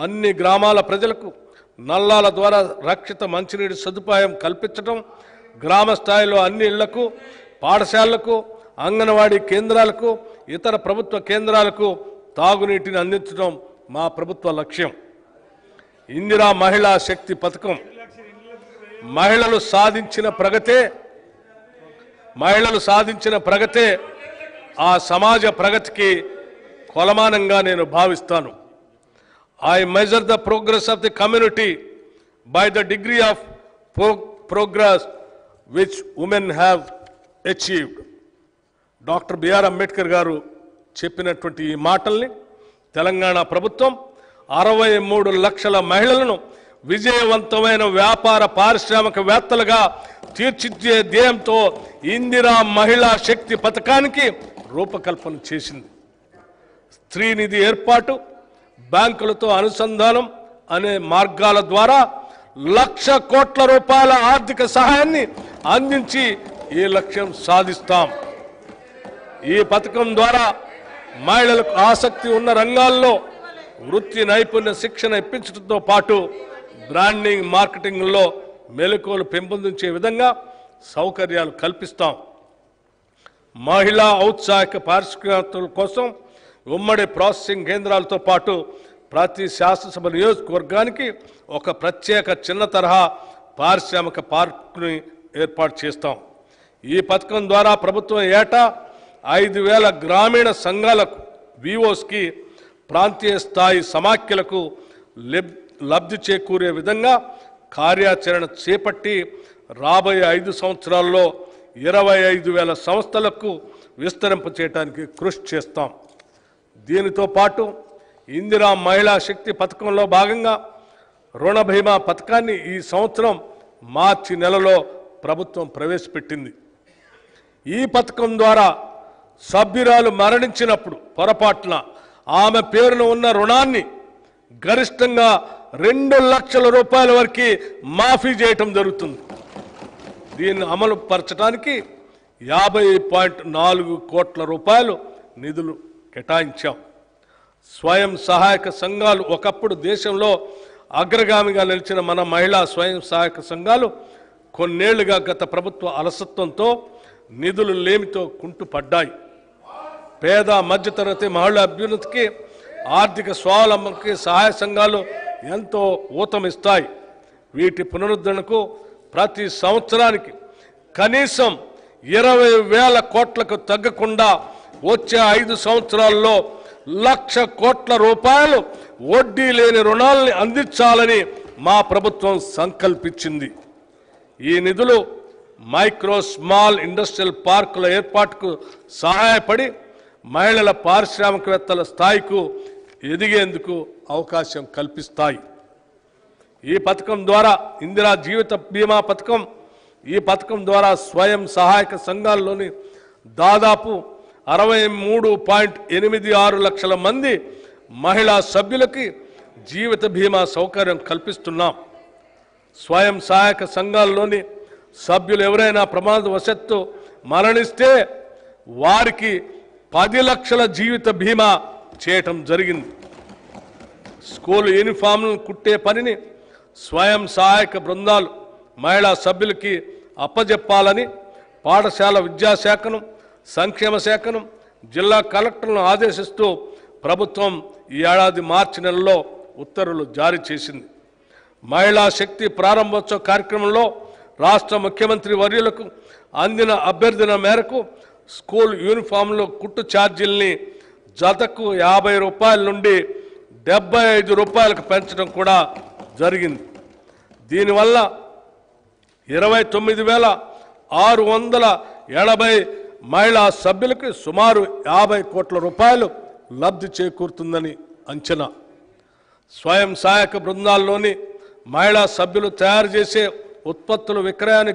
అన్ని గ్రామాల ప్రజలకు నల్లాల ద్వారా రక్షిత మంచినీటి సదుపాయం కల్పించడం, గ్రామ స్థాయిలో అన్ని ఇళ్లకు, పాఠశాలలకు, అంగన్వాడీ కేంద్రాలకు, ఇతర ప్రభుత్వ కేంద్రాలకు తాగునీటిని అందించడం మా ప్రభుత్వ లక్ష్యం. ఇందిరా మహిళా శక్తి పథకం మహిళలు సాధించిన ప్రగతే ఆ సమాజ ప్రగతికి కొలమానంగా నేను భావిస్తాను. I measure the progress of the community by the degree of progress which women have achieved. Doctor BR Ambedkar garu చెప్పినటువంటి ఈ మాటల్ని తెలంగాణ ప్రభుత్వం 63 లక్షల మహిళలను విజయవంతమైన వ్యాపార పారిశ్రామికవేత్తలుగా తీర్చిదిద్దే ధ్యేయంతో ఇందిరా మహిళా శక్తి పథకానికి రూపకల్పన చేసింది. స్త్రీ నిధి ఏర్పాటు, బ్యాంకులతో అనుసంధానం అనే మార్గాల ద్వారా 1,00,000 కోట్ల రూపాయల ఆర్థిక సహాయాన్ని అందించి ఈ లక్ష్యం సాధిస్తాం. ఈ పథకం ద్వారా మహిళలకు ఆసక్తి ఉన్న రంగాల్లో వృత్తి నైపుణ్య శిక్షణ ఇప్పించడంతో పాటు బ్రాండింగ్, మార్కెటింగ్లో మెలకువలు పెంపొందించే విధంగా సౌకర్యాలు కల్పిస్తాం. మహిళా ఔత్సాహిక పారిశ్రామికవేత్తల కోసం ఉమ్మడి ప్రాసెసింగ్ కేంద్రాలతో పాటు ప్రతి శాసనసభ నియోజకవర్గానికి ఒక ప్రత్యేక చిన్న తరహా పారిశ్రామిక పార్కుని ఏర్పాటు చేస్తాం. ఈ పథకం ద్వారా ప్రభుత్వం ఏటా 5,000 గ్రామీణ సంఘాలకు, వివోస్కి, ప్రాంతీయ స్థాయి సమాఖ్యలకు లబ్ధి చేకూరే విధంగా కార్యాచరణ చేపట్టి రాబోయే 5 సంవత్సరాల్లో 25,000 సంస్థలకు విస్తరింపచేయడానికి కృషి చేస్తాం. దీనితో పాటు ఇందిరా మహిళా శక్తి పథకంలో భాగంగా రుణ బీమా పథకాన్ని ఈ సంవత్సరం మార్చి నెలలో ప్రభుత్వం ప్రవేశపెట్టింది. ఈ పథకం ద్వారా సభ్యురాలు మరణించినప్పుడు పొరపాటున ఆమె పేరున ఉన్న రుణాన్ని గరిష్టంగా 2 లక్షల రూపాయల వరకు మాఫీ చేయటం జరుగుతుంది. దీన్ని అమలు పరచడానికి 50.4 కోట్ల రూపాయలు నిధులు కేటాయించాం. స్వయం సహాయక సంఘాలు ఒకప్పుడు దేశంలో అగ్రగామిగా నిలిచిన మన మహిళా స్వయం సహాయక సంఘాలు కొన్నేళ్లుగా గత ప్రభుత్వ అలసత్వంతో నిధులు లేమితో కుంటుపడ్డాయి. పేద మధ్యతరగతి మహిళల అభ్యున్నతికి, ఆర్థిక స్వావలంబనకి సహాయ సంఘాలు ఎంతో ఊతమిస్తాయి. వీటి పునరుద్ధరణకు ప్రతి సంవత్సరానికి కనీసం 20,000 కోట్లకు తగ్గకుండా వచ్చే 5 సంవత్సరాల్లో 1,00,000 కోట్ల రూపాయలు వడ్డీ లేని రుణాలని అందించాలని మా ప్రభుత్వం సంకల్పించింది. ఈ నిధులు మైక్రో స్మాల్ ఇండస్ట్రియల్ పార్కుల ఏర్పాటుకు సహాయపడి మహిళల పారిశ్రామికవేత్తల స్థాయికు ఎదిగేందుకు అవకాశం కల్పిస్తాయి. ఈ పథకం ద్వారా ఇందిరా జీవిత బీమా పథకం, ఈ పథకం ద్వారా స్వయం సహాయక సంఘాల్లోని దాదాపు 63.86 లక్షల మంది మహిళా సభ్యులకి జీవిత బీమా సౌకర్యం కల్పిస్తున్నాం. స్వయం సహాయక సంఘాల్లోని సభ్యులు ఎవరైనా ప్రమాదవశాత్తు మరణిస్తే వారికి 10 లక్షల జీవిత బీమా చేయటం జరిగింది. స్కూల్ యూనిఫామ్లను కుట్టే పనిని స్వయం సహాయక బృందాలు మహిళా సభ్యులకి అప్పజెప్పాలని పాఠశాల విద్యాశాఖను, సంక్షేమ శాఖను, జిల్లా కలెక్టర్లను ఆదేశిస్తూ ప్రభుత్వం ఈ ఏడాది మార్చి నెలలో ఉత్తర్వులు జారీ చేసింది. మహిళా శక్తి ప్రారంభోత్సవ కార్యక్రమంలో రాష్ట్ర ముఖ్యమంత్రి వర్యులకు అందిన అభ్యర్థన మేరకు స్కూల్ యూనిఫామ్లో కుట్టు ఛార్జీల్ని జతకు 50 రూపాయల నుండి 75 రూపాయలకు పెంచడం కూడా జరిగింది. దీనివల్ల 29,680 మహిళా సభ్యులకు సుమారు 50 కోట్ల రూపాయలు లబ్ధి చేకూరుతుందని అంచనా. స్వయం సహాయక బృందాల్లోని మహిళా సభ్యులు తయారు చేసే ఉత్పత్తుల విక్రయాన్ని